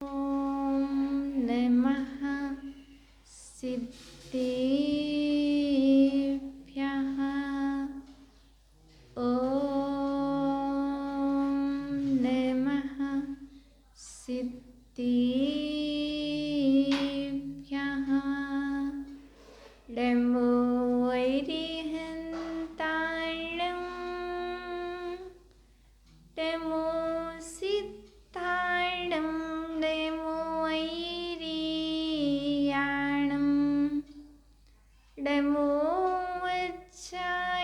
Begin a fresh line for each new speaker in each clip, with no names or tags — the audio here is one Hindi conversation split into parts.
ॐ नमः सिद्धेभ्यः। ॐ नमः सिद्धेभ्यः। नमो अरिहन्ताणं नमो सिद्धाणं नमो ऐरियाणं नमो वज्रायाणं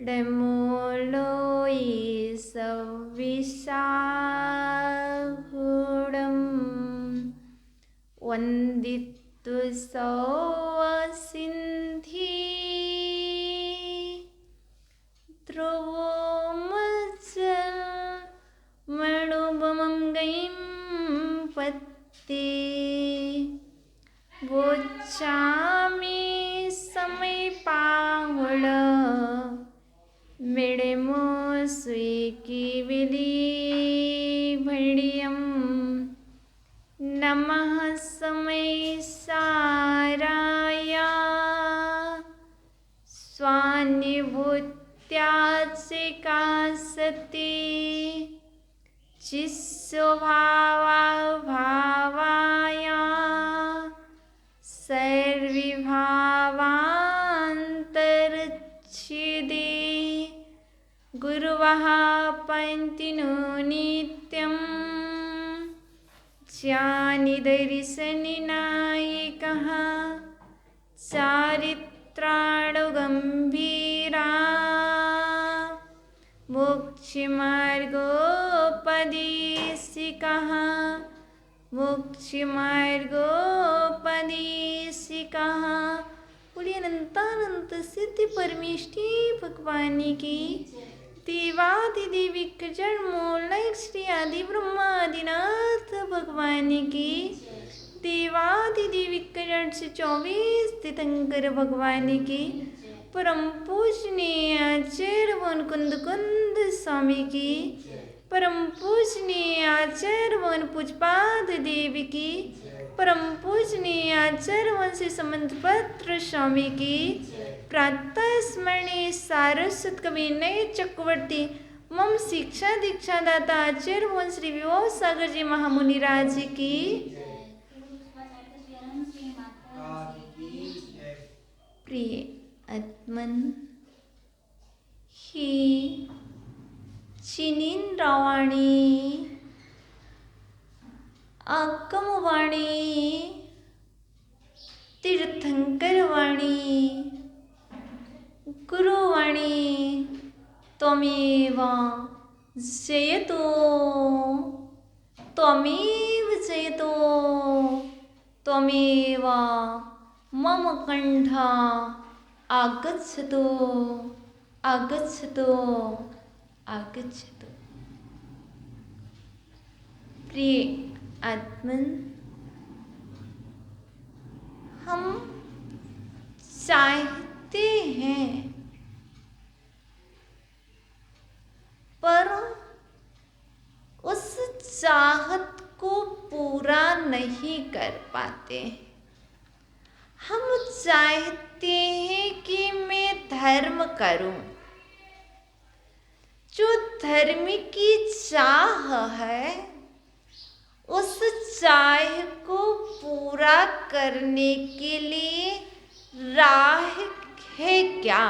नमो लोये सविशाहुडं वन्दितु सौवसिन्धि ध्रुवोमजमणुभमं गैं पत्ते वोचामि समीपाहुळ मेडेमो स्वीकी विधि भण्डियं नमः समय साराय स्वानिभूत्याचिका सती चिस्वभावाभावाय सर्विभावान्तरच्छिदे गुरुवः पन्तिनो नित्यं ज्ञानिदर्शननायकः चारित्राणुगम्भीरा मोक्षमार्गोपदेशिकः मोक्षमार्गोपदेशिकः। बोलिए अनंतानंत सिद्धि परमेष्ठी भगवान की। देवादिदेवी जड़ मूल श्री आदि ब्रह्मादिनाथ भगवान की। देवादिदेवी जड़ से 24 तीर्थंकर भगवान की। परम पूजनीय आचार्य वन कुंद कुंद स्वामी की। परम पूजनीय आचार्य वन पूजपाद देवी की। परम पूजनीय आचार्य वन से संबंध पत्र स्वामी की। प्रातः स्मरणीय सारस्वत कवि नये चक्रवर्ती मम शिक्षा दीक्षा दाता आचार्य वन श्री विभव सागर जी महामुनि राज की। प्रिय आत्मन ही चिनीन्द्रवाणी आगमवाणी तीर्थंकरवाणी गुरुवाणी त्वमेव जयतो त्वमेव जयतो त्वमेव मम कंठा आगच्छतु आगच्छतु आगच्छतु। प्रिय आत्मन, हम चाहते हैं पर उस चाहत को पूरा नहीं कर पाते। हम चाहते हैं कि मैं धर्म करूं, जो धर्म की चाह है उस चाह को पूरा करने के लिए राह है क्या?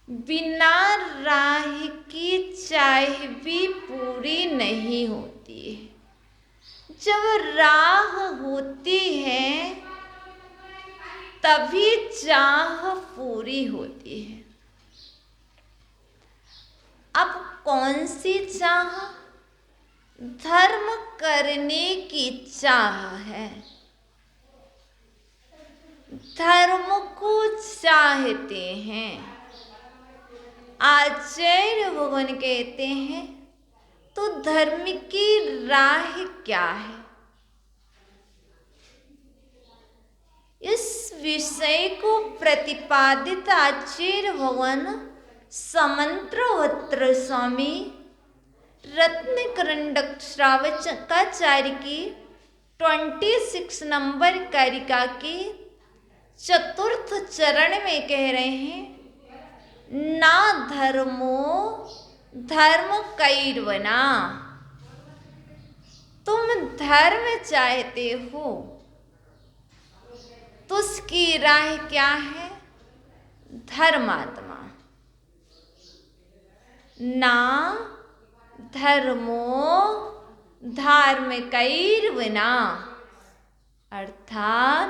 बिना राह की चाह भी पूरी नहीं होती है। जब राह होती है तभी चाह पूरी होती है। अब कौन सी चाह? धर्म करने की चाह है। धर्म को चाहते हैं। आचार्य भगवान कहते हैं तो धर्म की राह क्या है? इस विषय को प्रतिपादित आचार्य भगवान समंत्रवत्र स्वामी रत्नकरंडक श्रावकाचार्य की 26 नंबर कारिका की चतुर्थ चरण में कह रहे हैं, ना धर्मो धर्म कैर्वना। तुम धर्म चाहते हो तो उसकी राह क्या है? धर्मात्मा। ना धर्मो धर्म कैर्वना, अर्थात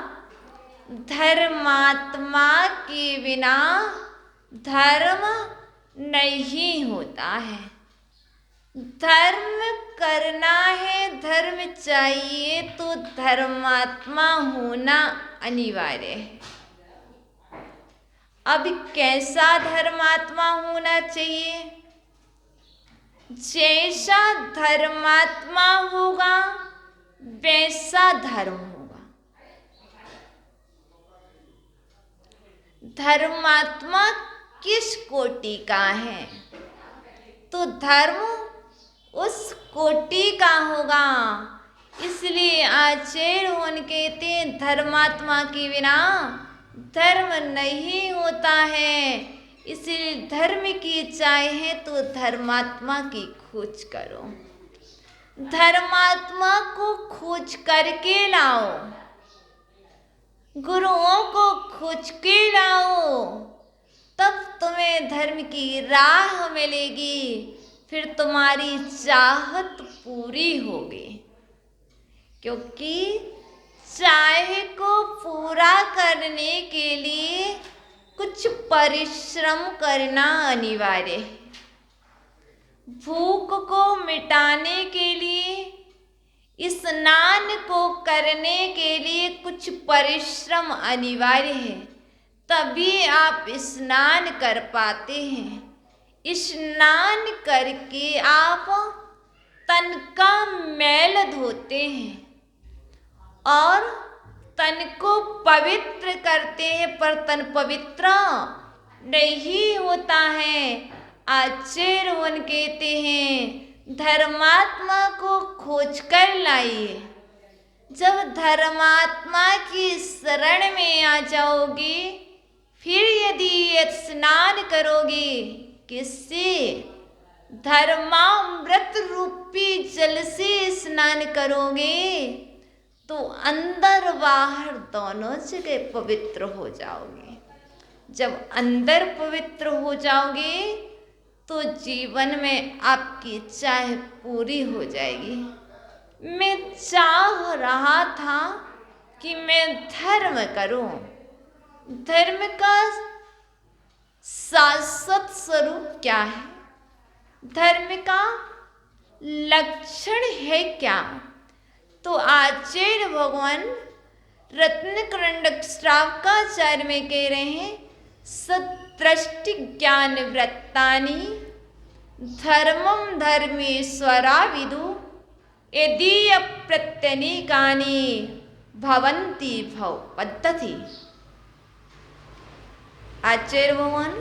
धर्मात्मा के बिना धर्म नहीं होता है। धर्म करना है, धर्म चाहिए तो धर्मात्मा होना अनिवार्य है। अब कैसा धर्मात्मा होना चाहिए? जैसा धर्मात्मा होगा वैसा धर्म होगा। धर्मात्मा किस कोटि का है? तो धर्म उस कोटि का होगा। इसलिए आचार्य कहते हैं, धर्मात्मा के बिना धर्म नहीं होता है। इसलिए धर्म की चाहे तो धर्मात्मा की खोज करो। धर्मात्मा को खोज करके लाओ, गुरुओं को खोज के लाओ, तब तुम्हें धर्म की राह मिलेगी। फिर तुम्हारी चाहत पूरी होगी, क्योंकि चाहे को पूरा करने के लिए कुछ परिश्रम करना अनिवार्य है। भूख को मिटाने के लिए, स्नान को करने के लिए कुछ परिश्रम अनिवार्य है, तभी आप स्नान कर पाते हैं। स्नान करके आप तन का मैल धोते हैं और तन को पवित्र करते हैं, पर तन पवित्र नहीं होता है। आचार्य कहते हैं, धर्मात्मा को खोज कर लाइए। जब धर्मात्मा की शरण में आ जाओगे, फिर यदि स्नान करोगे, किससे? धर्मामृत रूपी जल से स्नान करोगे तो अंदर बाहर दोनों जगह पवित्र हो जाओगे। जब अंदर पवित्र हो जाओगे तो जीवन में आपकी चाह पूरी हो जाएगी। मैं चाह रहा था कि मैं धर्म करूं। धर्म का शाश्वत स्वरूप क्या है? धर्म का लक्षण है क्या? तो आचार्य भगवान रत्नकरंडक श्रावकाचार्य में कह रहे हैं, सदृष्टि ज्ञान वृत्तानि धर्मम धर्मेश्वरा विदु यदि प्रत्यनीकानि भवन्ति भव पद्धति। आचार्य भगवान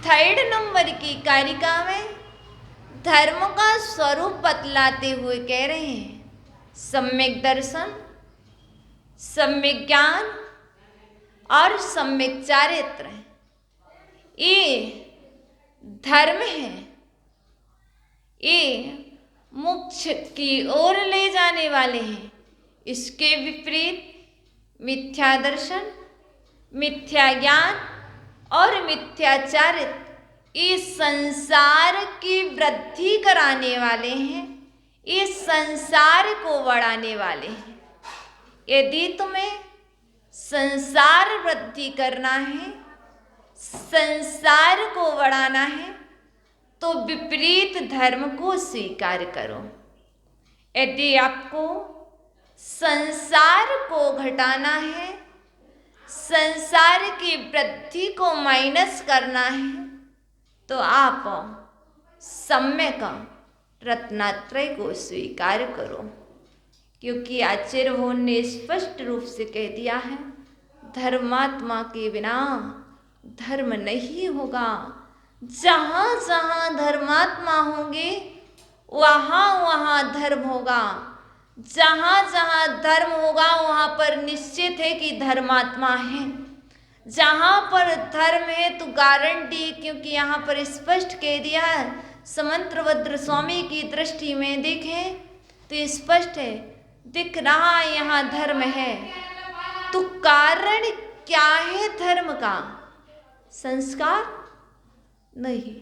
3rd नंबर की कारिका में धर्म का स्वरूप बतलाते हुए कह रहे हैं, सम्यक दर्शन, सम्यक ज्ञान और सम्यक चारित्र, ये धर्म है। ये मोक्ष की ओर ले जाने वाले हैं। इसके विपरीत मिथ्या दर्शन, मिथ्या ज्ञान और मिथ्याचारित्र ये संसार की वृद्धि कराने वाले हैं, ये संसार को बढ़ाने वाले हैं। यदि तुम्हें संसार वृद्धि करना है, संसार को बढ़ाना है, तो विपरीत धर्म को स्वीकार करो। यदि आपको संसार को घटाना है, संसार की वृद्धि को माइनस करना है, तो आप सम्यक रत्नात्रय को स्वीकार करो। क्योंकि आचार्य भगवान ने स्पष्ट रूप से कह दिया है, धर्मात्मा के बिना धर्म नहीं होगा। जहाँ जहाँ धर्मात्मा होंगे वहाँ वहाँ धर्म होगा। जहाँ जहाँ धर्म होगा वहाँ पर निश्चित है कि धर्मात्मा है। जहाँ पर धर्म है तो गारंटी, क्योंकि यहाँ पर स्पष्ट कह दिया है। समंतभद्र स्वामी की दृष्टि में देखें तो स्पष्ट है, दिख रहा है यहाँ धर्म है। तो कारण क्या है धर्म का? संस्कार नहीं।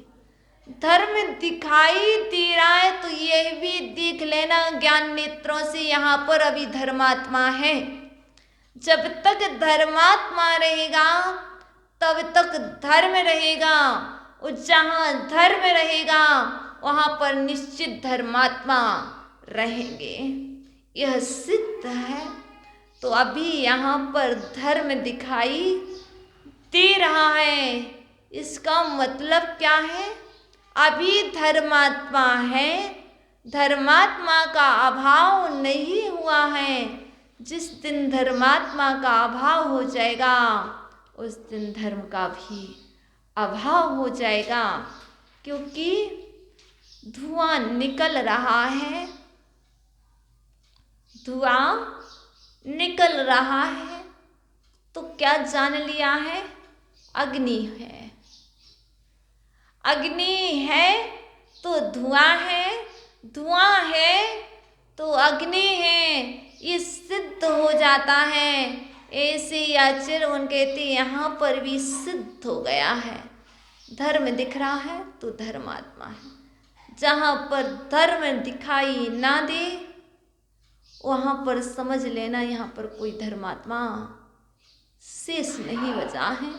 धर्म दिखाई दे रहा है तो यह भी देख लेना ज्ञान नेत्रों से, यहाँ पर अभी धर्मात्मा है। जब तक धर्मात्मा रहेगा तब तक धर्म रहेगा, और जहाँ धर्म रहेगा वहाँ पर निश्चित धर्मात्मा रहेंगे, यह सिद्ध है। तो अभी यहाँ पर धर्म दिखाई दे रहा है, इसका मतलब क्या है? अभी धर्मात्मा है, धर्मात्मा का अभाव नहीं हुआ है। जिस दिन धर्मात्मा का अभाव हो जाएगा उस दिन धर्म का भी अभाव हो जाएगा, क्योंकि धुआं निकल रहा है, धुआं निकल रहा है तो क्या जान लिया है? अग्नि है। अग्नि है तो धुआं है, धुआं है तो अग्नि है, ये सिद्ध हो जाता है। ऐसे आचरण कहते यहाँ पर भी सिद्ध हो गया है। धर्म दिख रहा है तो धर्मात्मा है। जहाँ पर धर्म दिखाई ना दे वहाँ पर समझ लेना यहाँ पर कोई धर्मात्मा शेष नहीं बचा है।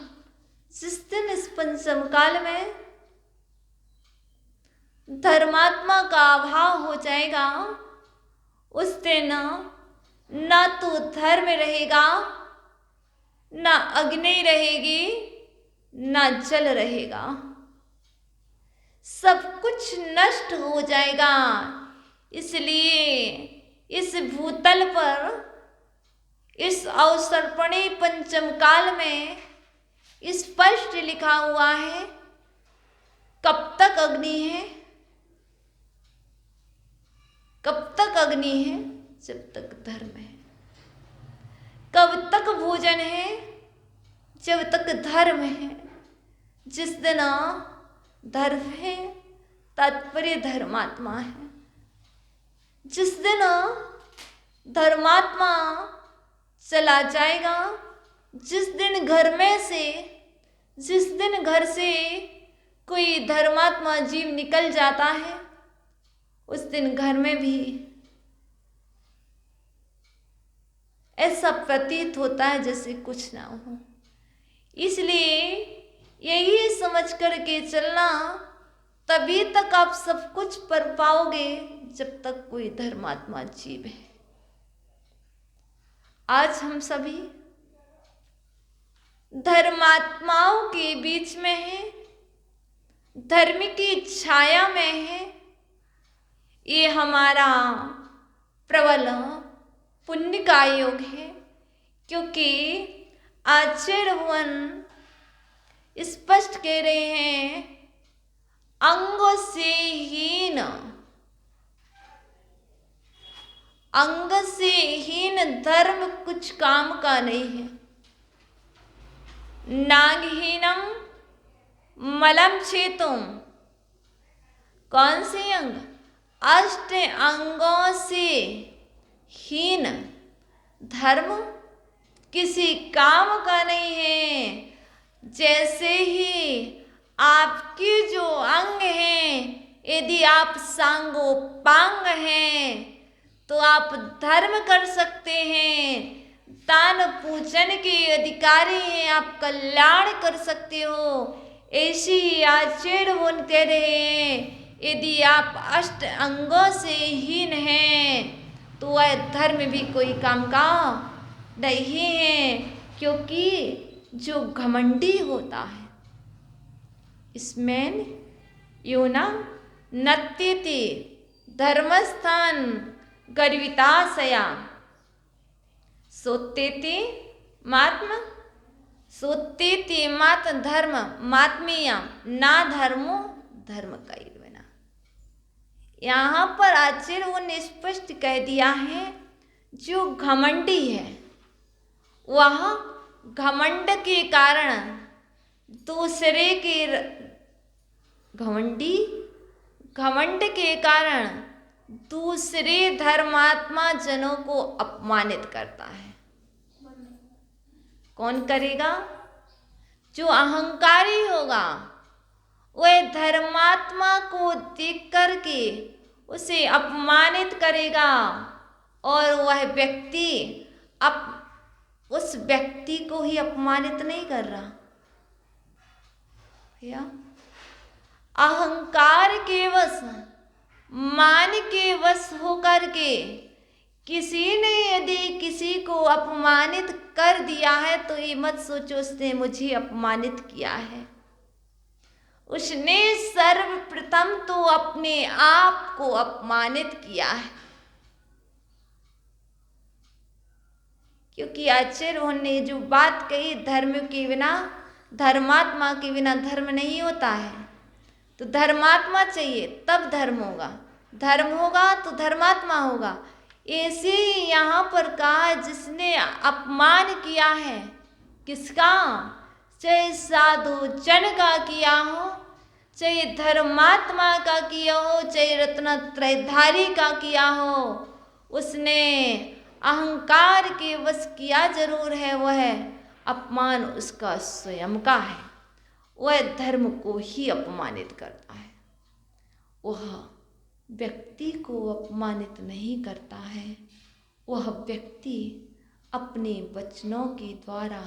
जिस दिन इस पंचम काल में धर्मात्मा का अभाव हो जाएगा उस दिन ना तो धर्म रहेगा, ना अग्नि रहेगी, ना जल रहेगा, सब कुछ नष्ट हो जाएगा। इसलिए इस भूतल पर इस अवसर्पणी पंचम काल में स्पष्ट लिखा हुआ है, कब तक अग्नि है? कब तक अग्नि है? जब तक धर्म है। कब तक भोजन है? जब तक धर्म है। जिस दिन धर्म है तात्पर्य धर्मात्मा है। जिस दिन धर्मात्मा चला जाएगा, जिस दिन घर में से, जिस दिन घर से कोई धर्मात्मा जीव निकल जाता है उस दिन घर में भी ऐसा प्रतीत होता है जैसे कुछ ना हो। इसलिए यही समझ करके चलना, तभी तक आप सब कुछ कर पाओगे जब तक कोई धर्मात्मा जीव है। आज हम सभी धर्मात्माओं के बीच में हैं, धर्म की छाया में है। ये हमारा प्रबल पुण्य का योग है, क्योंकि आचार्य भगवान स्पष्ट कह रहे हैं, अंग से हीन, अंग से हीन धर्म कुछ काम का नहीं है। नागहीनम मलम छेतुम, कौन से अंग? अष्ट अंगों से हीन धर्म किसी काम का नहीं है। जैसे ही आपके जो अंग हैं, यदि आप सांगोपांग हैं तो आप धर्म कर सकते हैं, दान पूजन के अधिकारी हैं, आप कल्याण कर सकते हो। ऐसी आचरण बोलते रहे। यदि आप अष्ट अंगों से हीन हैं तो वह धर्म भी कोई काम का नहीं है, क्योंकि जो घमंडी होता है इसमें योना नत्यति धर्मस्थान गर्विताशया सोतेति मात्म, सोतेति मात धर्म मात्मीय ना धर्मो धर्म कैर्वना। यहाँ पर आचार्यों ने स्पष्ट कह दिया है, जो घमंडी है वह घमंड के कारण दूसरे के घमंड के कारण दूसरे धर्मात्मा जनों को अपमानित करता है। कौन करेगा? जो अहंकारी होगा वह धर्मात्मा को देख करके उसे अपमानित करेगा और वह व्यक्ति उस व्यक्ति को ही अपमानित नहीं कर रहा भैया। अहंकार के वश, मान के वश होकर के किसी ने यदि किसी को अपमानित कर दिया है तो ये मत सोचो उसने मुझे अपमानित किया है। उसने सर्वप्रथम तो अपने आप को अपमानित किया है। क्योंकि आचार्यों ने जो बात कही, धर्म के बिना, धर्मात्मा के बिना धर्म नहीं होता है। तो धर्मात्मा चाहिए तब धर्म होगा, धर्म होगा तो धर्मात्मा होगा। ऐसे यहाँ पर कहा, जिसने अपमान किया है किसका? चाहे साधु जन का किया हो, चाहे धर्मात्मा का किया हो, चाहे रत्नत्रयधारी का किया हो, उसने अहंकार के वश किया जरूर है। वह अपमान उसका स्वयं का है। वह धर्म को ही अपमानित करता है, वह व्यक्ति को अपमानित नहीं करता है। वह व्यक्ति अपने वचनों के द्वारा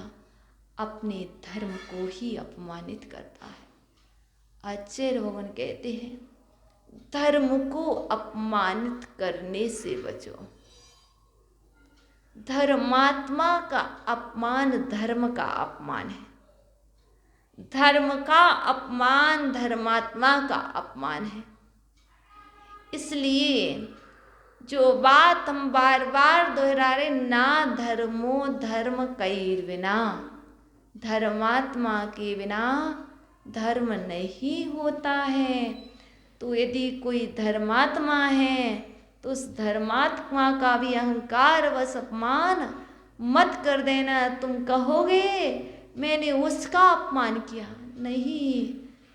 अपने धर्म को ही अपमानित करता है। आचार्य भगवान कहते हैं, धर्म को अपमानित करने से बचो। धर्मात्मा का अपमान धर्म का अपमान है, धर्म का अपमान धर्मात्मा का अपमान है। इसलिए जो बात हम बार बार दोहरा रहे, ना धर्मो धर्म कैर बिना, धर्मात्मा के बिना धर्म नहीं होता है। तो यदि कोई धर्मात्मा है तो उस धर्मात्मा का भी अहंकार वश अपमान मत कर देना। तुम कहोगे मैंने उसका अपमान किया, नहीं,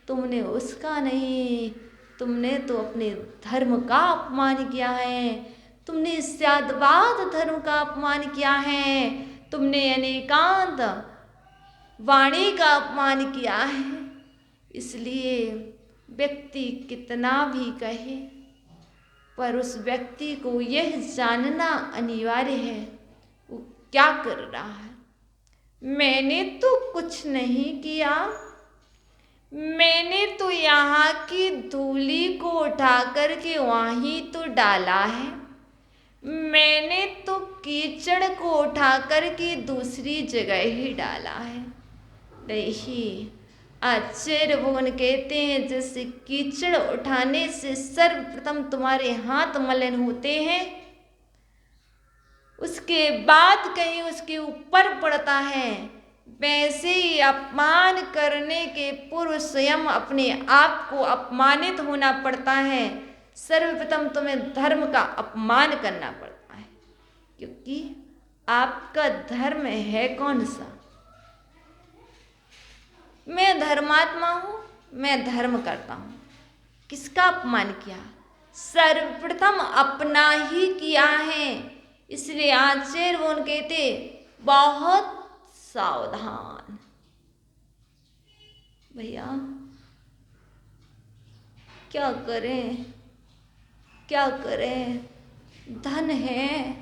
तुमने उसका नहीं, तुमने तो अपने धर्म का अपमान किया है। तुमने सद्भाव धर्म का अपमान किया है, तुमने अनेकांत वाणी का अपमान किया है। इसलिए व्यक्ति कितना भी कहे, पर उस व्यक्ति को यह जानना अनिवार्य है वो क्या कर रहा है। मैंने तो कुछ नहीं किया, मैंने तो यहाँ की धूली को उठा करके वहीं तो डाला है, मैंने तो कीचड़ को उठा करके दूसरी जगह ही डाला है। नहीं, आचार्य भगवान कहते हैं, जैसे कीचड़ उठाने से सर्वप्रथम तुम्हारे हाथ मलिन होते हैं, उसके बाद कहीं उसके ऊपर पड़ता है, वैसे ही अपमान करने के पूर्व स्वयं अपने आप को अपमानित होना पड़ता है। सर्वप्रथम तुम्हें धर्म का अपमान करना पड़ता है, क्योंकि आपका धर्म है कौन सा? मैं धर्मात्मा हूँ, मैं धर्म करता हूँ। किसका अपमान किया? सर्वप्रथम अपना ही किया है। इसलिए आचार्य वो कहते बहुत सावधान भैया, क्या करें क्या करें। धन है,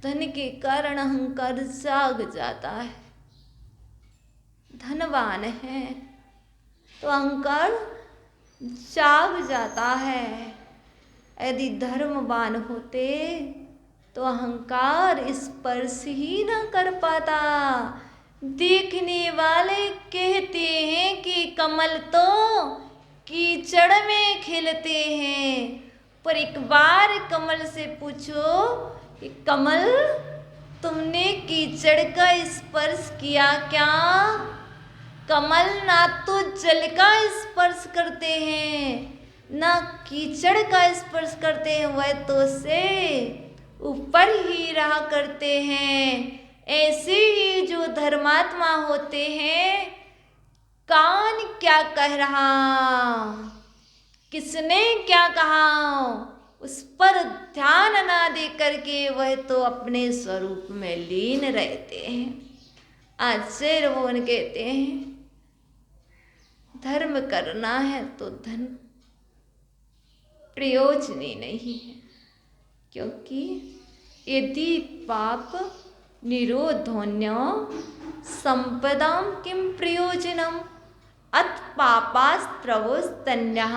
धन के कारण अहंकार जाग जाता है। धनवान है तो अहंकार जाग जाता है। यदि धर्मवान होते तो अहंकार स्पर्श ही न कर पाता। देखने वाले कहते हैं कि कमल तो कीचड़ में खिलते हैं, पर एक बार कमल से पूछो कि कमल तुमने कीचड़ का स्पर्श किया क्या? कमल ना तो जल का स्पर्श करते हैं, ना कीचड़ का स्पर्श करते हैं, वह तो से ऊपर ही रहा करते हैं। ऐसे ही जो धर्मात्मा होते हैं, कौन क्या कह रहा, किसने क्या कहा, उस पर ध्यान ना दे करके वह तो अपने स्वरूप में लीन रहते हैं। आचार्य भगवान कहते हैं, धर्म करना है तो धन प्रयोजनी नहीं है, क्योंकि यदि पाप निरोधोन्य संपदां किं प्रयोजनम अथ पापास्त्रवस्तन्यः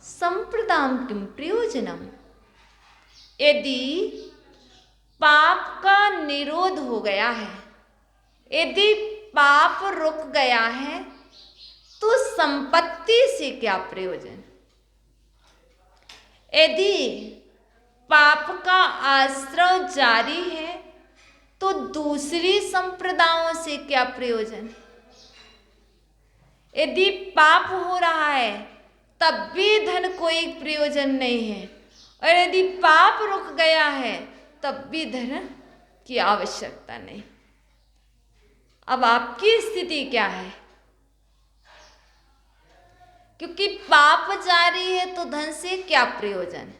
संप्रदां किं प्रयोजनम। यदि पाप का निरोध हो गया है, यदि पाप रुक गया है, तो संपत्ति से क्या प्रयोजन। यदि पाप का आश्रय जारी है, तो दूसरी संप्रदायों से क्या प्रयोजन। यदि पाप हो रहा है तब भी धन कोई प्रयोजन नहीं है, और यदि पाप रुक गया है तब भी धन की आवश्यकता नहीं। अब आपकी स्थिति क्या है, क्योंकि पाप जारी है तो धन से क्या प्रयोजन,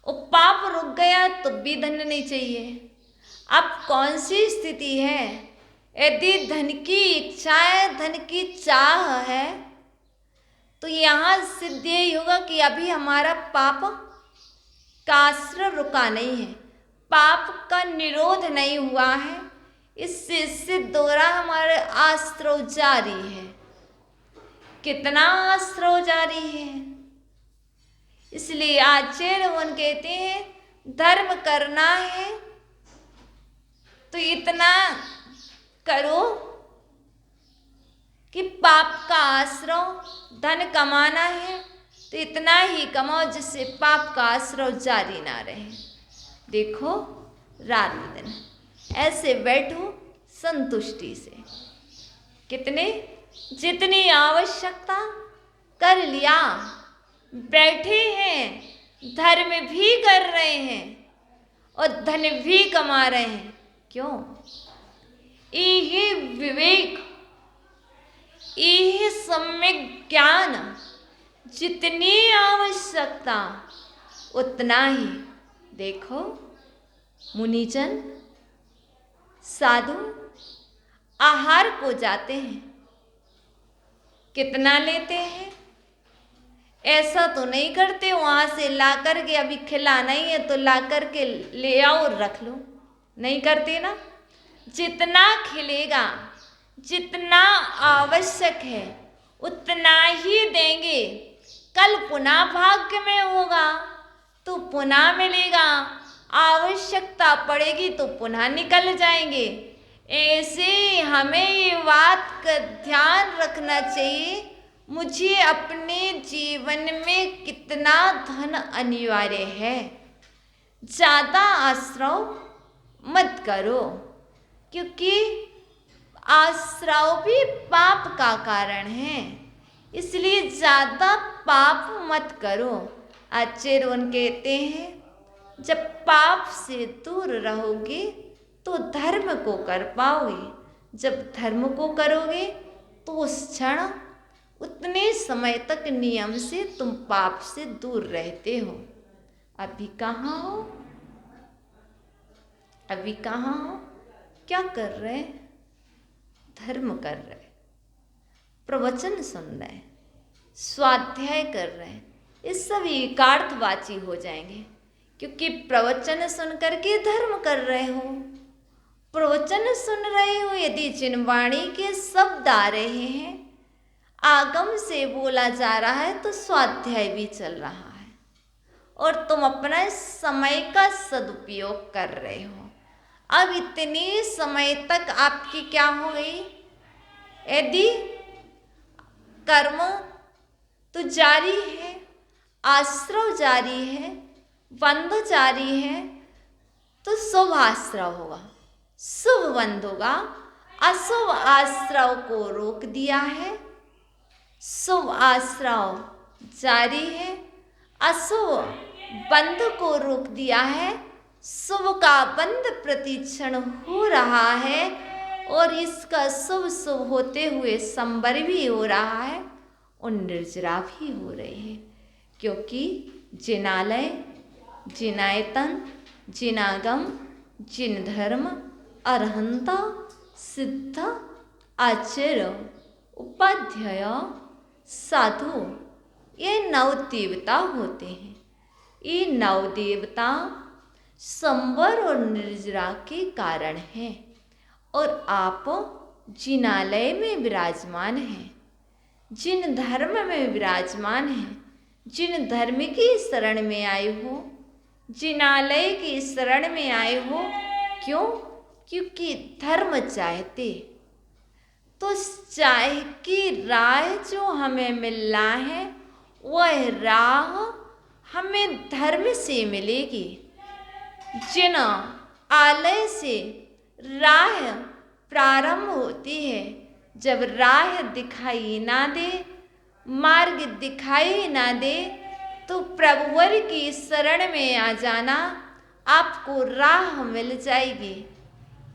और पाप रुक गया तो भी धन नहीं चाहिए। अब कौन सी स्थिति है, यदि धन की इच्छा है, धन की चाह है, तो यहाँ सिद्ध यही होगा कि अभी हमारा पाप का आश्रय रुका नहीं है, पाप का निरोध नहीं हुआ है, इससे सिद्ध हो रहा हमारे आश्रय जारी है। कितना आश्रय जारी है। इसलिए आचार्य भगवान कहते हैं, धर्म करना है तो इतना करो कि पाप का आश्रय, धन कमाना है तो इतना ही कमाओ जिससे पाप का आश्रय जारी ना रहे। देखो रात दिन ऐसे बैठो संतुष्टि से, कितने जितनी आवश्यकता कर लिया, बैठे हैं, धर्म भी कर रहे हैं और धन भी कमा रहे हैं। क्यों? यही विवेक, यही सम्यक ज्ञान, जितनी आवश्यकता उतना ही। देखो मुनिजन साधु आहार को जाते हैं, कितना लेते हैं, ऐसा तो नहीं करते वहाँ से ला कर के अभी खिलाना ही है तो ला कर के ले आओ और रख लो, नहीं करते ना। जितना खिलेगा, जितना आवश्यक है उतना ही देंगे। कल पुनः भाग्य में होगा तो पुनः मिलेगा, आवश्यकता पड़ेगी तो पुनः निकल जाएंगे। ऐसे हमें ये बात का ध्यान रखना चाहिए, मुझे अपने जीवन में कितना धन अनिवार्य है। ज़्यादा आश्रय मत करो, क्योंकि आश्रय भी पाप का कारण है, इसलिए ज़्यादा पाप मत करो। आचार्य कहते हैं, जब पाप से दूर रहोगे तो धर्म को कर पाओगे, जब धर्म को करोगे तो उस क्षण उतने समय तक नियम से तुम पाप से दूर रहते हो। अभी कहाँ हो, अभी कहाँ हो, क्या कर रहे? धर्म कर रहे, प्रवचन सुन रहे, स्वाध्याय कर रहे, ये सब एकार्थवाची हो जाएंगे, क्योंकि प्रवचन सुन करके धर्म कर रहे हो। प्रवचन सुन रहे हो, यदि जिनवाणी के शब्द आ रहे हैं, आगम से बोला जा रहा है, तो स्वाध्याय भी चल रहा है और तुम अपना समय का सदुपयोग कर रहे हो। अब इतने समय तक आपकी क्या हो गई, यदि कर्म तो जारी है, आश्रय जारी है, बंध जारी है, तो शुभ आश्रय होगा, शुभ बंध होगा। अशुभ आश्रय को रोक दिया है, शुभ आश्रय जारी है। अशुभ बंध को रोक दिया है, शुभ का बंध प्रतिक्षण हो रहा है और इसका शुभ शुभ होते हुए संबर भी हो रहा है और निर्जरा भी हो रहे हैं, क्योंकि जिनालय, जिनायतन, जिनागम, जिन धर्म, अरहंता, सिद्ध, आचार्य, उपाध्याय, साधु, ये 9 देवता होते हैं। ये 9 देवता संवर और निर्जरा के कारण हैं और आप जिनालय में विराजमान हैं, जिन धर्म में विराजमान हैं, जिन धर्म की शरण में आए हो, जिनालय की शरण में आए हो। क्यों? क्योंकि धर्म चाहते तो चाह की राह जो हमें मिलना है वह राह हमें धर्म से मिलेगी। जिन आलय से राह प्रारंभ होती है, जब राह दिखाई ना दे, मार्ग दिखाई ना दे, तो प्रभुवर की शरण में आ जाना, आपको राह मिल जाएगी।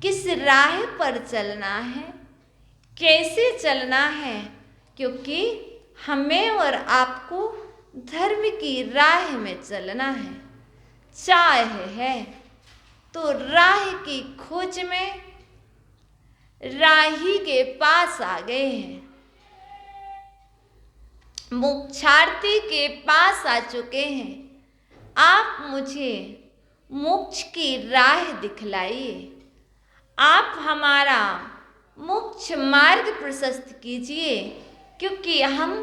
किस राह पर चलना है, कैसे चलना है, क्योंकि हमें और आपको धर्म की राह में चलना है। चाह है तो राह की खोज में राही के पास आ गए हैं, मोक्षार्थी के पास आ चुके हैं। आप मुझे मोक्ष की राह दिखलाइए, आप हमारा मोक्ष मार्ग प्रशस्त कीजिए, क्योंकि हम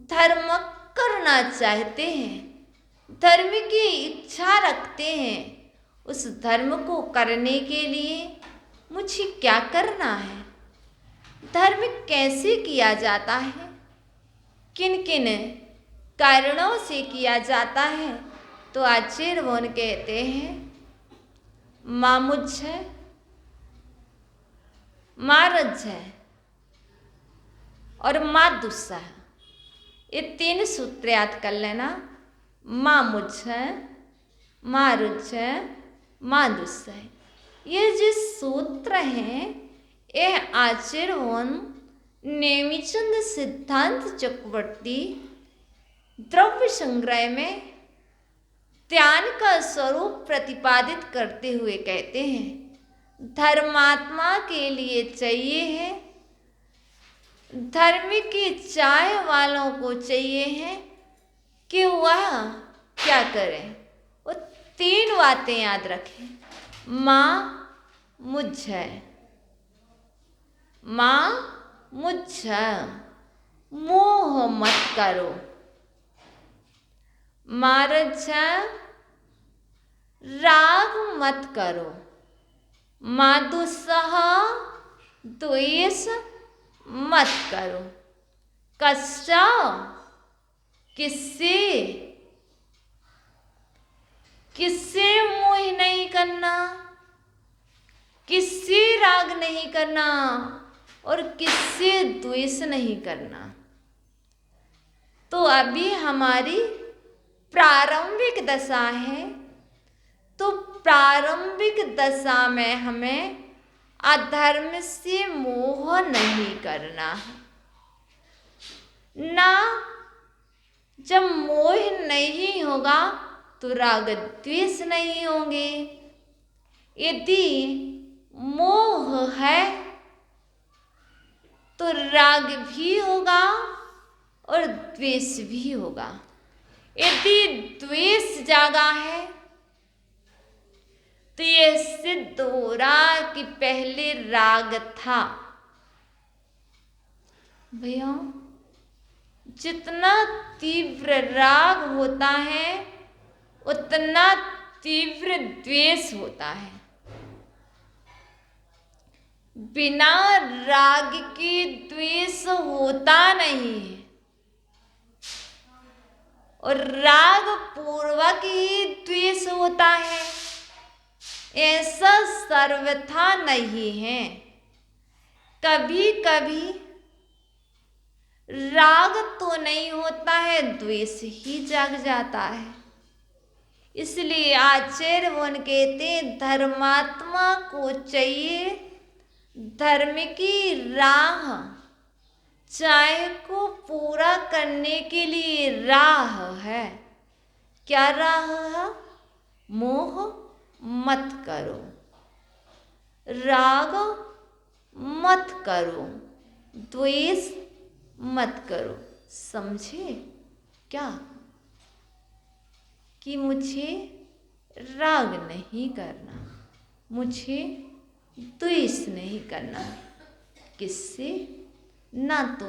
धर्म करना चाहते हैं, धर्म की इच्छा रखते हैं। उस धर्म को करने के लिए मुझे क्या करना है, धर्म कैसे किया जाता है, किन किन कारणों से किया जाता है, तो आचार्य भगवान कहते हैं माँ मुझ है, माँ रज है और माँ दुस्सा है। ये 3 सूत्र याद कर लेना। माँ मुझ है, माँ रुच है, माँ दुस्सा है। ये जो सूत्र हैं ये आचार्य भगवान नेमिचंद सिद्धांत चक्रवर्ती द्रव्य संग्रह में ध्यान का स्वरूप प्रतिपादित करते हुए कहते हैं, धर्मात्मा के लिए चाहिए है, धर्म की चाह वालों को चाहिए है कि वह क्या करें। वो 3 बातें याद रखें। माँ मुझ है, माँ मुझ है, मोह मत करो, मारज है, राग मत करो, माधुसह द्वेष मत करो। कष्ट किससे मोह नहीं करना, किससे राग नहीं करना और किससे द्वेष नहीं करना। तो अभी हमारी प्रारंभिक दशा है, तो प्रारंभिक दशा में हमें अधर्म से मोह नहीं करना है ना। जब मोह नहीं होगा तो राग द्वेष नहीं होंगे। यदि मोह है तो राग भी होगा और द्वेष भी होगा। यदि द्वेष जागा है तो ये सिद्ध हो रहा कि पहले राग था। भैया जितना तीव्र राग होता है उतना तीव्र द्वेष होता है। बिना राग के द्वेष होता नहीं है और राग पूर्वक ही द्वेष होता है, ऐसा सर्वथा नहीं है। कभी कभी राग तो नहीं होता है, द्वेष ही जाग जाता है। इसलिए आचार्य वन कहते हैं धर्मात्मा को चाहिए धर्म की राह, चाहे को पूरा करने के लिए राह है। क्या राह है? मोह मत करो, राग मत करो, द्वेष मत करो। समझे क्या? कि मुझे राग नहीं करना, मुझे द्वेष नहीं करना। किससे? ना तो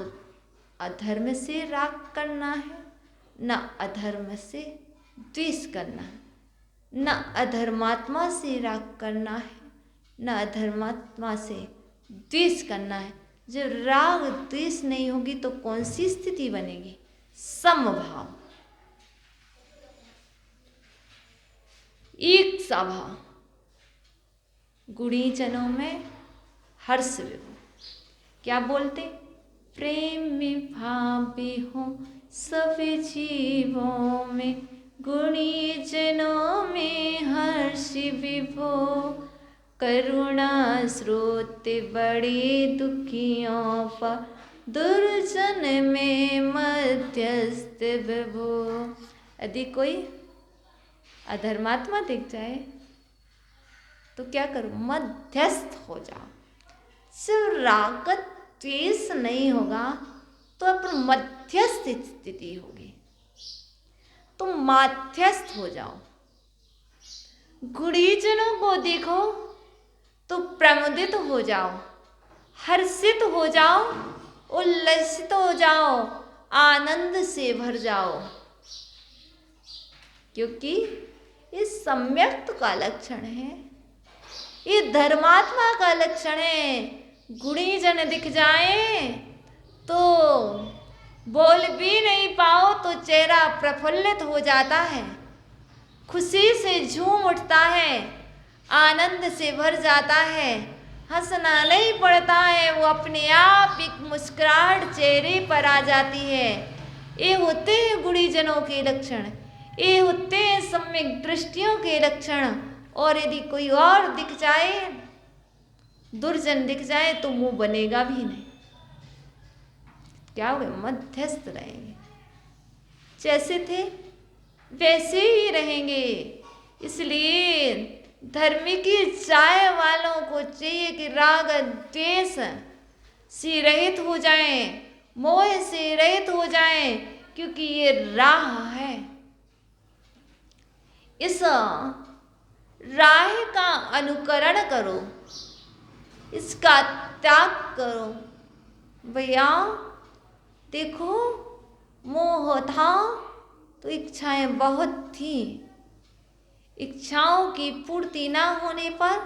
अधर्म से राग करना है, ना अधर्म से द्वेष करना है, ना अधर्मात्मा से राग करना है, ना अधर्मात्मा से द्वेष करना है। जब राग द्वेष नहीं होगी तो कौन सी स्थिति बनेगी? समभाव, एक सभा, गुणीजनों में हर्ष विभो। क्या बोलते? प्रेम में भावे हो सब जीवों में, गुणीजनों में हर्ष विभो। करुणा स्रोत बड़े दुखियों पर, दुर्जन में मध्यस्थ विभो। यदि कोई अधर्मात्मा दिख जाए तो क्या करो? मध्यस्थ हो जाओ। जब राग द्वेष नहीं होगा तो अपन मध्यस्थ स्थिति होगी, तो मध्यस्थ हो जाओ। गुणीजनों को देखो तो प्रमुदित हो जाओ, हर्षित हो जाओ, उल्लसित हो जाओ, आनंद से भर जाओ, क्योंकि ये सम्यक्त का लक्षण है, ये धर्मात्मा का लक्षण है। गुणीजन दिख जाए तो बोल भी नहीं पाओ तो चेहरा प्रफुल्लित हो जाता है, खुशी से झूम उठता है, आनंद से भर जाता है, हंसना नहीं पड़ता है, वो अपने आप एक मुस्कुराहट चेहरे पर आ जाती है। ये होते हैं गुणीजनों के लक्षण, ये होते हैं सम्यक दृष्टियों के लक्षण। और यदि कोई और दिख जाए, दुर्जन दिख जाए तो मुंह बनेगा भी नहीं। क्या हुए? मध्यस्थ रहेंगे, जैसे थे वैसे ही रहेंगे। इसलिए धर्म की चाय वालों को चाहिए कि राग द्वेष से रहित हो जाएं, मोह से रहित हो जाएं, क्योंकि ये राह है। इस राह का अनुकरण करो, इसका त्याग करो। भैया देखो, मोह था तो इच्छाएं बहुत थी, इच्छाओं की पूर्ति ना होने पर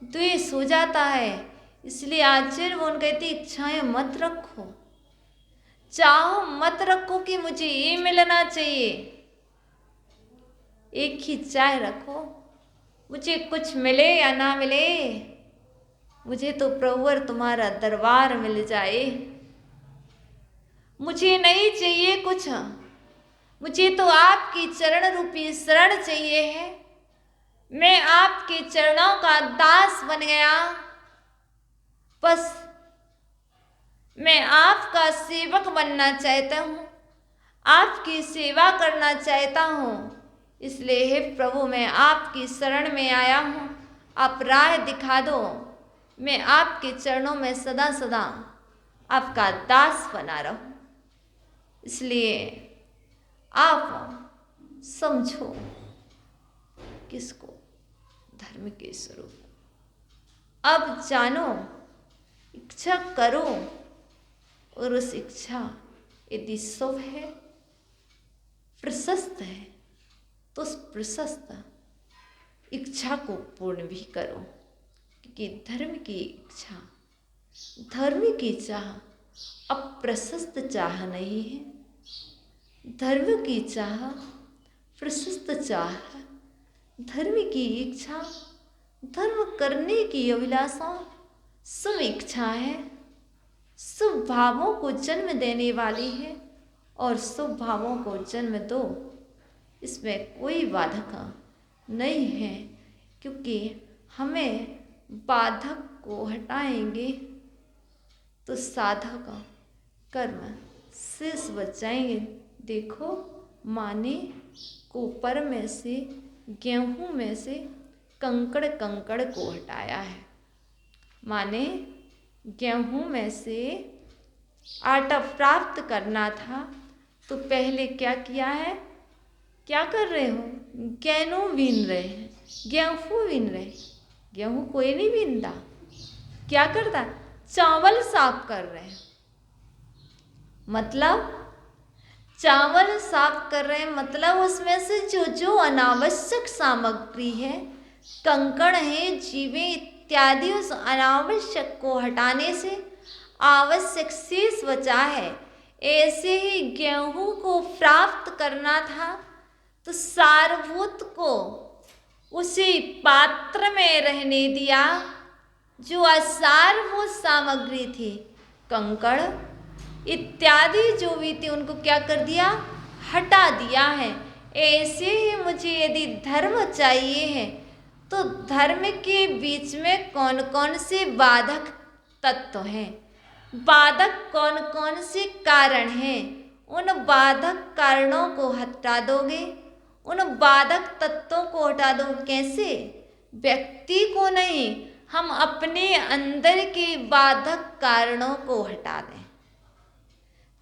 द्वेष हो जाता है। इसलिए आचार्य वन कहते इच्छाएं मत रखो, चाहो मत रखो कि मुझे ये मिलना चाहिए, एक ही चाह रखो, मुझे कुछ मिले या ना मिले, मुझे तो प्रभुवर तुम्हारा दरबार मिल जाए। मुझे नहीं चाहिए कुछ, मुझे तो आपकी चरण रूपी शरण चाहिए है। मैं आपके चरणों का दास बन गया, बस मैं आपका सेवक बनना चाहता हूँ, आपकी सेवा करना चाहता हूँ। इसलिए हे प्रभु, मैं आपकी शरण में आया हूँ, आप राह दिखा दो। मैं आपके चरणों में सदा सदा आपका दास बना रहूं। इसलिए आप समझो किसको? धर्म के स्वरूप को। अब जानो, इच्छा करो, और उस इच्छा यदि शुभ है, प्रशस्त है, तो उस प्रशस्त इच्छा को पूर्ण भी करो। क्योंकि धर्म की इच्छा, धर्म की चाह अप्रशस्त चाह नहीं है, धर्म की चाह प्रशस्त चाह है। धर्म की इच्छा, धर्म करने की अभिलाषा शुभ इच्छा है। शुभ भावों को जन्म देने वाली है और शुभ भावों को जन्म दो, इसमें कोई बाधक नहीं है, क्योंकि हमें बाधक को हटाएंगे तो साधक कर्म शेष बच जाएंगे। देखो, माँ ने कुकर में से, गेहूं में से कंकड़ को हटाया है। माँ ने गेहूं में से आटा प्राप्त करना था तो पहले क्या किया है? क्या कर रहे हो? गेहूं बीन रहे हैं, गेहूं बीन रहे। गेहूं कोई नहीं बीनता, क्या करता? चावल साफ कर रहे हैं। मतलब चावल साफ कर रहे हैं, मतलब उसमें से जो जो अनावश्यक सामग्री है, कंकड़ है, जीवे इत्यादि, उस अनावश्यक को हटाने से आवश्यक शेष बचा है। ऐसे ही गेहूं को प्राप्त करना था तो सारभूत को उसी पात्र में रहने दिया। जो असारभूत सामग्री थी, कंकड़ इत्यादि जो भी थे, उनको क्या कर दिया? हटा दिया है। ऐसे ही मुझे यदि धर्म चाहिए है तो धर्म के बीच में कौन कौन से बाधक तत्व हैं, बाधक कौन कौन से कारण हैं, उन बाधक कारणों को हटा दोगे, उन बाधक तत्वों को हटा दो। कैसे? व्यक्ति को नहीं, हम अपने अंदर के बाधक कारणों को हटा दें।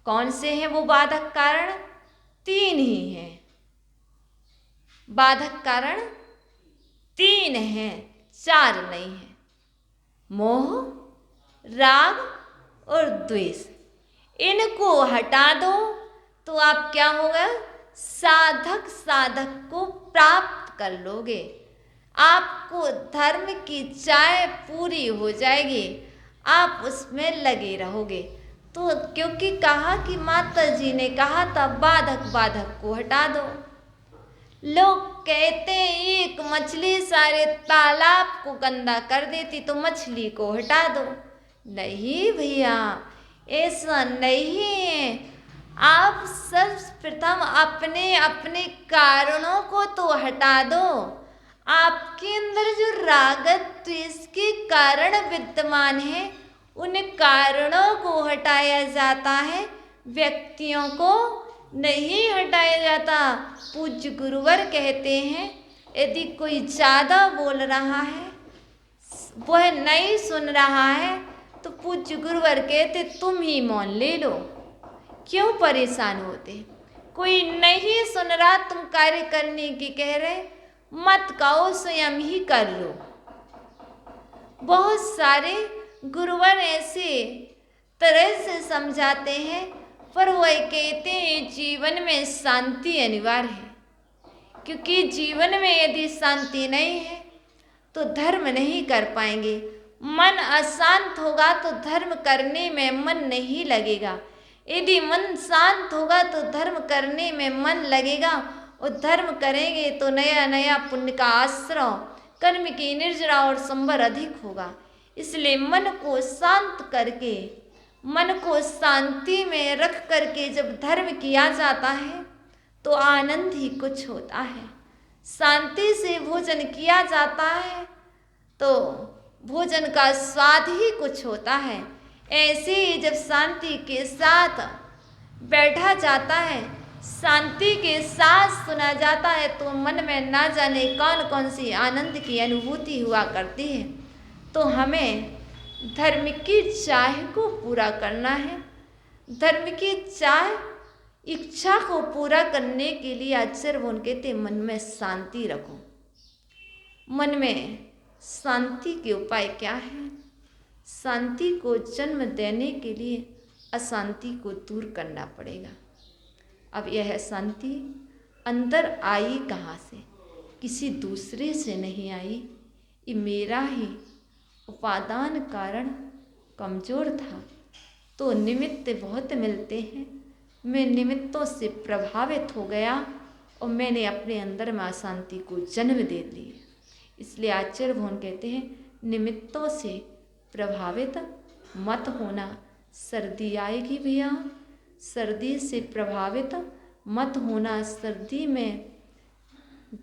कौन से हैं वो बाधक कारण? 3 ही हैं। बाधक कारण 3 हैं, 4 नहीं है। मोह, राग और द्वेष। इनको हटा दो तो आप क्या होगा? साधक को प्राप्त कर लोगे। आपको धर्म की चाह पूरी हो जाएगी, आप उसमें लगे रहोगे। तो क्योंकि कहा कि माता जी ने कहा था बाधक को हटा दो। लोग कहते हैं एक मछली सारे तालाब को गंदा कर देती, तो मछली को हटा दो। नहीं भैया, ऐसा नहीं है। आप सर्वप्रथम अपने अपने कारणों को तो हटा दो। आपके अंदर जो राग द्वेष के कारण विद्यमान है, उन कारणों को हटाया जाता है, व्यक्तियों को नहीं हटाया जाता। पूज्य गुरुवर कहते हैं, यदि कोई ज़्यादा बोल रहा है, वह नहीं सुन रहा है, तो पूज्य गुरुवर कहते तुम ही मौन ले लो। क्यों परेशान होते? कोई नहीं सुन रहा, तुम कार्य करने की कह रहे, मत कहो, स्वयं ही कर लो। बहुत सारे गुरुवर ऐसे तरह से समझाते हैं, पर वह कहते हैं जीवन में शांति अनिवार्य है, क्योंकि जीवन में यदि शांति नहीं है तो धर्म नहीं कर पाएंगे। मन अशांत होगा तो धर्म करने में मन नहीं लगेगा। यदि मन शांत होगा तो धर्म करने में मन लगेगा, और धर्म करेंगे तो नया नया पुण्य का आश्रय, कर्म की निर्जरा और संबर अधिक होगा। इसलिए मन को शांत करके, मन को शांति में रख करके जब धर्म किया जाता है तो आनंद ही कुछ होता है। शांति से भोजन किया जाता है तो भोजन का स्वाद ही कुछ होता है। ऐसे ही जब शांति के साथ बैठा जाता है, शांति के साथ सुना जाता है, तो मन में ना जाने कौन कौन सी आनंद की अनुभूति हुआ करती है। तो हमें धर्म की चाह को पूरा करना है। धर्म की चाह, इच्छा को पूरा करने के लिए आचार्य बोल कहते मन में शांति रखो। मन में शांति के उपाय क्या है? शांति को जन्म देने के लिए अशांति को दूर करना पड़ेगा। अब यह शांति अंदर आई कहाँ से? किसी दूसरे से नहीं आई, ये मेरा ही उपादान कारण कमज़ोर था, तो निमित्त बहुत मिलते हैं। मैं निमित्तों से प्रभावित हो गया और मैंने अपने अंदर में अशांति को जन्म दे दी। इसलिए आचार्य भगवान कहते हैं निमित्तों से प्रभावित मत होना, सर्दी आएगी भैया, सर्दी से प्रभावित मत होना। सर्दी में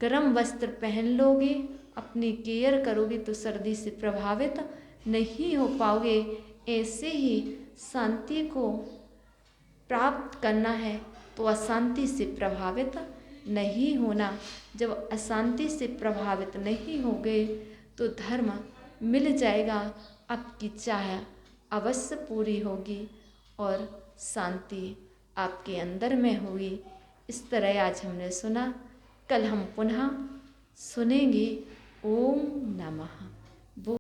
गर्म वस्त्र पहन लोगे, अपनी केयर करोगे तो सर्दी से प्रभावित नहीं हो पाओगे। ऐसे ही शांति को प्राप्त करना है तो अशांति से प्रभावित नहीं होना। जब अशांति से प्रभावित नहीं होगे तो धर्म मिल जाएगा, आपकी चाह अवश्य पूरी होगी और शांति आपके अंदर में होगी। इस तरह आज हमने सुना, कल हम पुनः सुनेंगे। ओम नमः।